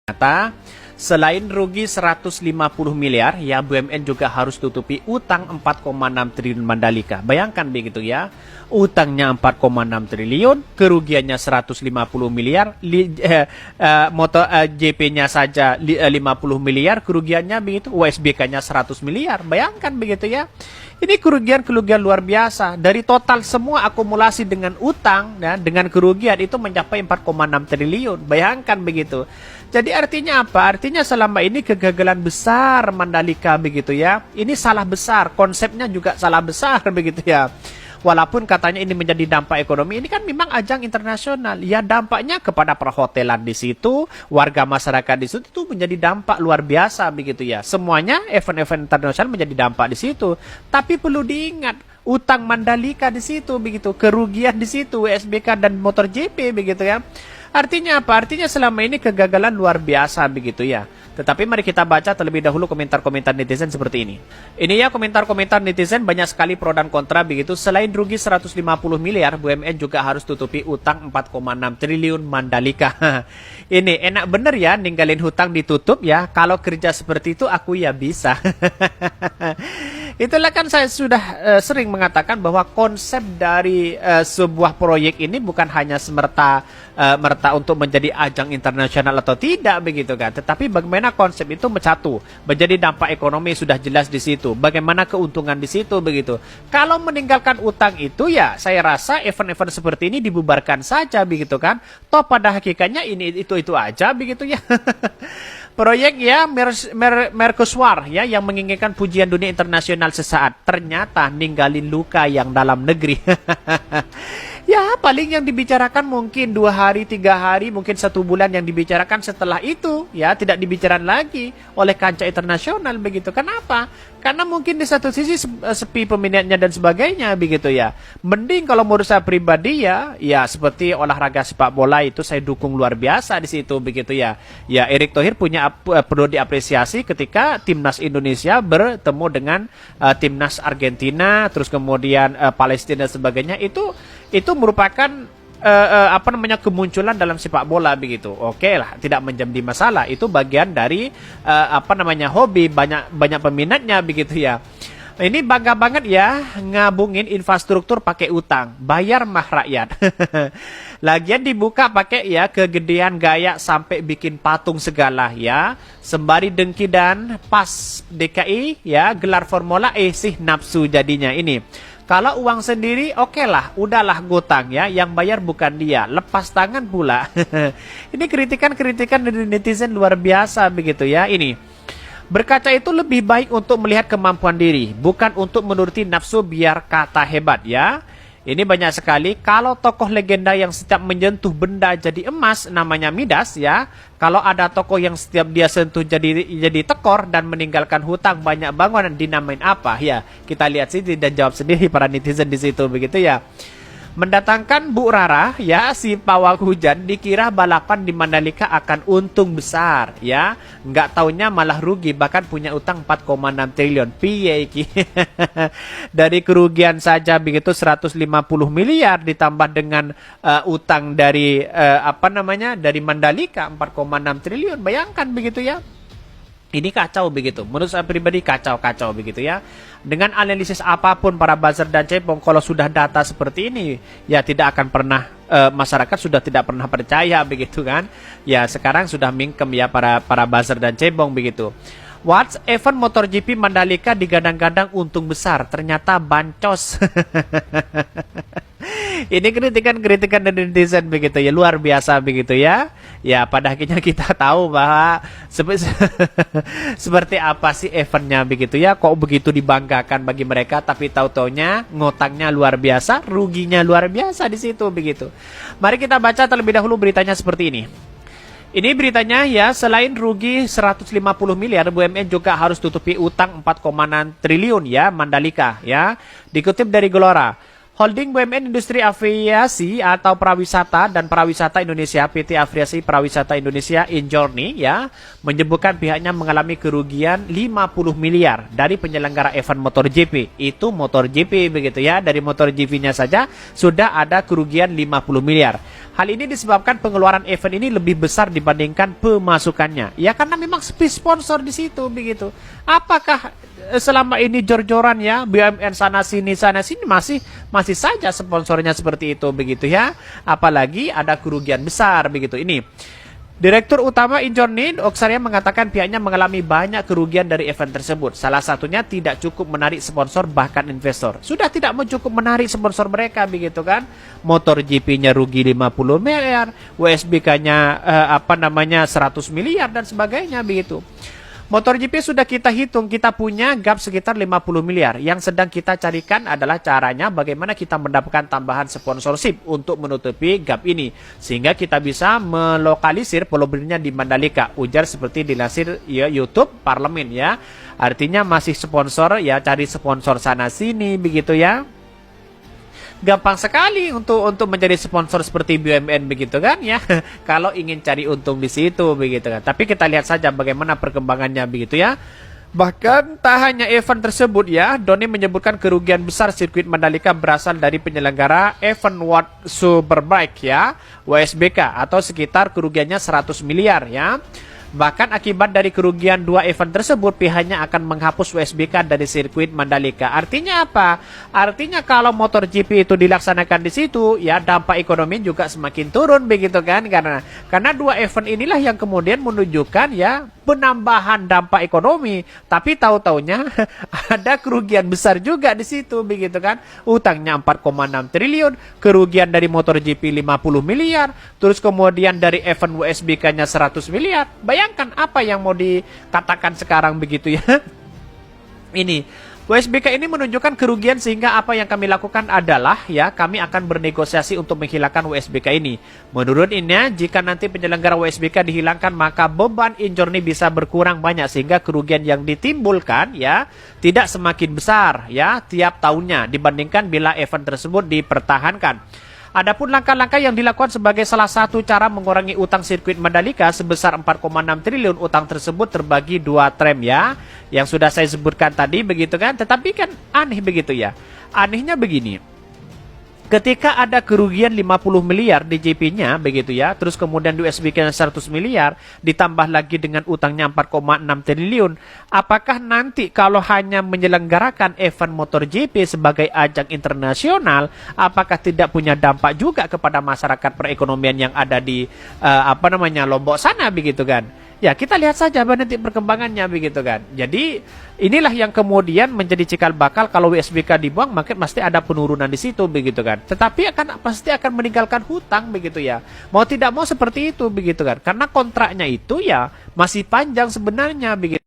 Ternyata selain rugi 150 miliar, ya BUMN juga harus tutupi utang 4,6 triliun Mandalika. Bayangkan begitu ya, utangnya 4,6 triliun, kerugiannya 150 miliar, JP-nya saja 50 miliar, kerugiannya begitu, USBK-nya 100 miliar. Bayangkan begitu ya. Ini kerugian-kerugian luar biasa. Dari total semua akumulasi dengan utang ya, dengan kerugian itu mencapai 4,6 triliun. Bayangkan begitu. Jadi artinya apa? Artinya selama ini kegagalan besar Mandalika begitu ya. Ini salah besar, konsepnya juga salah besar begitu ya. Walaupun katanya ini menjadi dampak ekonomi, ini kan memang ajang internasional. Ya dampaknya kepada perhotelan di situ, warga masyarakat di situ itu menjadi dampak luar biasa begitu ya. Semuanya event-event internasional menjadi dampak di situ. Tapi perlu diingat, utang Mandalika di situ begitu, kerugian di situ, WSBK dan motor JP begitu ya. Artinya apa? Artinya selama ini kegagalan luar biasa begitu ya. Tetapi mari kita baca terlebih dahulu komentar-komentar netizen seperti ini. Ini ya komentar-komentar netizen, banyak sekali pro dan kontra begitu. Selain rugi 150 miliar, BUMN juga harus tutupi utang 4,6 triliun Mandalika. Ini enak bener ya ninggalin hutang ditutup ya. Kalau kerja seperti itu aku ya bisa. Itulah kan saya sudah sering mengatakan bahwa konsep dari sebuah proyek ini bukan hanya merta untuk menjadi ajang internasional atau tidak begitu kan, tetapi bagaimana konsep itu menjadi dampak ekonomi sudah jelas di situ, bagaimana keuntungan di situ begitu. Kalau meninggalkan utang itu ya saya rasa event-event seperti ini dibubarkan saja begitu kan. Toh pada hakikatnya ini itu aja begitu ya. Proyek ya Mercusuar ya yang menginginkan pujian dunia internasional sesaat, ternyata ninggalin luka yang dalam negeri. Ya paling yang dibicarakan mungkin 2 hari, 3 hari, mungkin 1 bulan yang dibicarakan, setelah itu ya tidak dibicarakan lagi oleh kancah internasional begitu. Kenapa? Karena mungkin di satu sisi sepi peminatnya dan sebagainya begitu ya. Mending kalau menurut saya pribadi ya seperti olahraga sepak bola itu saya dukung luar biasa di situ begitu ya. Ya Erick Thohir perlu diapresiasi ketika timnas Indonesia bertemu dengan timnas Argentina, terus kemudian Palestina dan sebagainya, itu merupakan kemunculan dalam sepak bola begitu. Oke lah, tidak menjadi masalah. Itu bagian dari hobi, banyak peminatnya begitu ya. Ini bangga banget ya ngabungin infrastruktur pakai utang, bayar mah rakyat. Lagian dibuka pakai ya kegedean gaya sampai bikin patung segala ya. Sembari dengki dan pas DKI ya gelar Formula E sih nafsu jadinya ini. Kalau uang sendiri oke lah, udahlah gotang ya, yang bayar bukan dia, lepas tangan pula. Ini kritikan-kritikan dari netizen luar biasa begitu ya. Ini berkaca itu lebih baik untuk melihat kemampuan diri, bukan untuk menuruti nafsu biar kata hebat ya. Ini banyak sekali, kalau tokoh legenda yang setiap menyentuh benda jadi emas namanya Midas ya. Kalau ada tokoh yang setiap dia sentuh jadi tekor dan meninggalkan hutang banyak bangunan dinamain apa ya. Kita lihat sih dan jawab sendiri para netizen di situ begitu ya. Mendatangkan Bu Rara ya, si pawang hujan, dikira balapan di Mandalika akan untung besar ya, nggak taunya malah rugi, bahkan punya utang 4,6 triliun. Piye iki? Dari kerugian saja begitu 150 miliar ditambah dengan utang dari dari Mandalika 4,6 triliun. Bayangkan begitu ya. Ini kacau begitu. Menurut saya pribadi kacau begitu ya. Dengan analisis apapun para buzzer dan cebong, kalau sudah data seperti ini, ya tidak akan pernah masyarakat sudah tidak pernah percaya begitu kan. Ya sekarang sudah mingkem ya para buzzer dan cebong begitu. What's event MotoGP Mandalika digadang-gadang untung besar, ternyata bancos. Ini kritikan dari netizen begitu ya, luar biasa begitu ya. Ya pada akhirnya kita tahu bahwa seperti apa sih eventnya begitu ya. Kok begitu dibanggakan bagi mereka, tapi tahu-taunya ngotangnya luar biasa, ruginya luar biasa di situ begitu. Mari kita baca terlebih dahulu beritanya seperti ini. Ini beritanya ya, selain rugi 150 miliar, BUMN juga harus tutupi utang 4,6 triliun ya Mandalika ya. Dikutip dari Gelora. Holding BUMN Industri Aviasi atau Prawisata dan Prawisata Indonesia PT Aviasi Prawisata Indonesia Injourney ya menyebutkan pihaknya mengalami kerugian 50 miliar dari penyelenggara event MotoGP. Itu MotoGP begitu ya. Dari MotoGP-nya saja sudah ada kerugian 50 miliar. Hal ini disebabkan pengeluaran event ini lebih besar dibandingkan pemasukannya. Ya karena memang sponsor di situ begitu. Apakah selama ini jor-joran ya BUMN sana sini masih saja sponsornya seperti itu begitu ya, apalagi ada kerugian besar begitu. Ini Direktur Utama Injourney Oksaria mengatakan pihaknya mengalami banyak kerugian dari event tersebut. Salah satunya tidak cukup menarik sponsor bahkan investor. Sudah tidak cukup menarik sponsor mereka begitu kan. MotoGP-nya rugi 50 miliar, WSBK-nya 100 miliar dan sebagainya begitu. MotoGP sudah kita hitung, kita punya gap sekitar 50 miliar. Yang sedang kita carikan adalah caranya bagaimana kita mendapatkan tambahan sponsorship untuk menutupi gap ini. Sehingga kita bisa melokalisir polobernya di Mandalika. Ujar seperti dilansir ya, YouTube Parlemen ya. Artinya masih sponsor ya, cari sponsor sana sini begitu ya. Gampang sekali untuk menjadi sponsor seperti BUMN begitu kan ya. Kalau ingin cari untung di situ begitu kan. Tapi kita lihat saja bagaimana perkembangannya begitu ya. Bahkan tak hanya event tersebut ya, Doni menyebutkan kerugian besar sirkuit Mandalika berasal dari penyelenggara event World Superbike ya, WSBK, atau sekitar kerugiannya 100 miliar ya. Bahkan akibat dari kerugian dua event tersebut, pihaknya akan menghapus WSBK dari sirkuit Mandalika. Artinya apa? Artinya kalau MotoGP itu dilaksanakan di situ, ya dampak ekonomi juga semakin turun begitu kan? Karena dua event inilah yang kemudian menunjukkan ya penambahan dampak ekonomi. Tapi tahu-taunya ada kerugian besar juga di situ begitu kan? Utangnya 4,6 triliun, kerugian dari MotoGP 50 miliar, terus kemudian dari event WSBK-nya 100 miliar. Bayangkan apa yang mau dikatakan sekarang begitu ya. Ini WSBK ini menunjukkan kerugian, sehingga apa yang kami lakukan adalah ya kami akan bernegosiasi untuk menghilangkan WSBK ini. Menurut ini, jika nanti penyelenggara WSBK dihilangkan, maka beban Injourney bisa berkurang banyak, sehingga kerugian yang ditimbulkan ya tidak semakin besar ya tiap tahunnya dibandingkan bila event tersebut dipertahankan. Adapun langkah-langkah yang dilakukan sebagai salah satu cara mengurangi utang sirkuit Mandalika sebesar 4,6 triliun. Utang tersebut terbagi dua tram ya, yang sudah saya sebutkan tadi begitu kan. Tetapi kan aneh begitu ya. Anehnya begini, ketika ada kerugian 50 miliar di JP-nya begitu ya, terus kemudian di WSBK-nya 100 miliar, ditambah lagi dengan utangnya 4,6 triliun, apakah nanti kalau hanya menyelenggarakan event MotoGP sebagai ajang internasional, apakah tidak punya dampak juga kepada masyarakat perekonomian yang ada di Lombok sana begitu kan? Ya kita lihat saja nanti perkembangannya begitu kan. Jadi inilah yang kemudian menjadi cikal bakal kalau WSBK dibuang, maka pasti ada penurunan di situ begitu kan. Tetapi pasti akan meninggalkan hutang begitu ya. Mau tidak mau seperti itu begitu kan. Karena kontraknya itu ya masih panjang sebenarnya begitu.